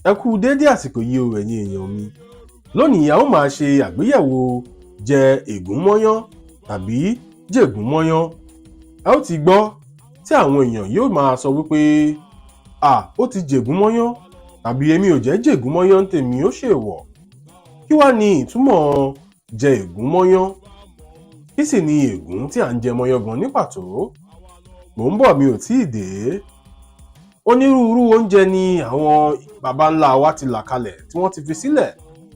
Ẹ kú dédé àsìkò yìí o ẹ̀yin èèyàn mi. Lónìí a ó máa ṣe àgbéyẹ̀wò jẹ ègúnmọ́yán tàbí jègúnmọ́yán. Ẹ ó ti gbọ́ tí àwọn èèyàn yóò máa sọ wípé ó ti jègúnmọ́yán tàbí èmi ò jẹ́ jègúnmọ́yán tèmi ó ṣèwọ̀. Kí wá ni ìtumọ̀ jẹ ègúnmọ́yán? Kí sì ni ègún tí à ń jẹ mọ́yán gan ní pàtó? Mò ń bọ̀, mi ò tíì dé. Onírúurú oúnjẹ ni àwọn baba ńlá wa ti là kalẹ̀ tí wọ́n ti fi sílẹ̀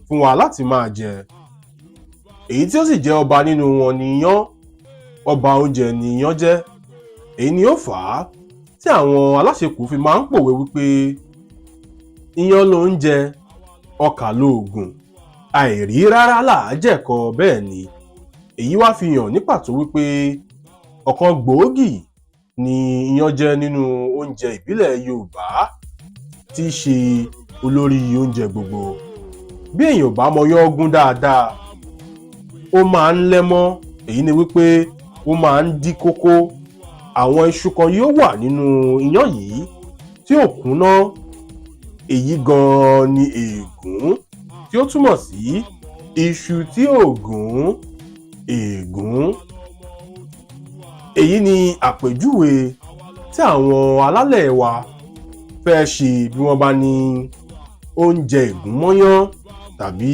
fún wa láti máa jẹ. Èyí tí ó sì jẹ́ ọba nínú wọn ni iyán. Ọba oúnjẹ ni iyán jẹ́. Èyí ni ó fà á tí àwọn aláṣekù fi máa ń pòwe wípé iyán ló ń jẹ, ọkà lóògùn, àìrí rárá làá jẹ̀kọ. Bẹ́ẹ̀ ni èyí wá fi hàn ní pàtó wípé ọ̀kan gbòógì ni iyán jẹ́ nínú oúnjẹ ìbílẹ̀ Yorùbá tí í ṣe olórí oúnjẹ gbogbo. Bí èèyàn bá mọyán gún dáadáa, ó máa ń lẹ́mọ́. Èyí ni wípé ó máa ń dí kókó. Àwọn iṣu kan yóò wà nínú iyán yìí tí ò kúnná. Èyí gan-an ni ègún, tí ó túmọ̀ sí iṣu tí ò gún, ègún. Èyí ni àpèjúwe tí àwọn alálẹ̀ wa fẹ́ ṣe bí wọ́n bá ní oúnjẹ ègúnmọ́yán tàbí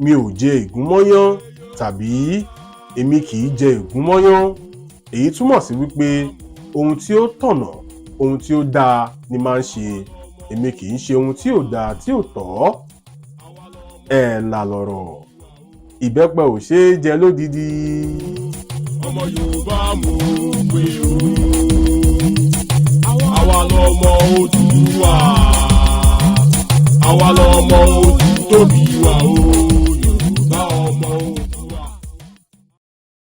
mi ò jẹ ègúnmọ́yán tàbí èmi kì í jẹ ègúnmọ́yán. Èyí túmọ̀ sí wípé ohun tí ó tọ̀nà, ohun tí ó dáa ni máa ń ṣe. Èmi kì í ṣe ohun tí ò dáa, tí ò tọ́. Ẹ̀là lọ̀rọ̀, ìbẹ́pẹ ò ṣeé jẹ lódidi. Ọmọ Yorùbá mo pè ó, àwa lọmọ Oòduà, àwa lọmọ Oòduà tó bí wa o.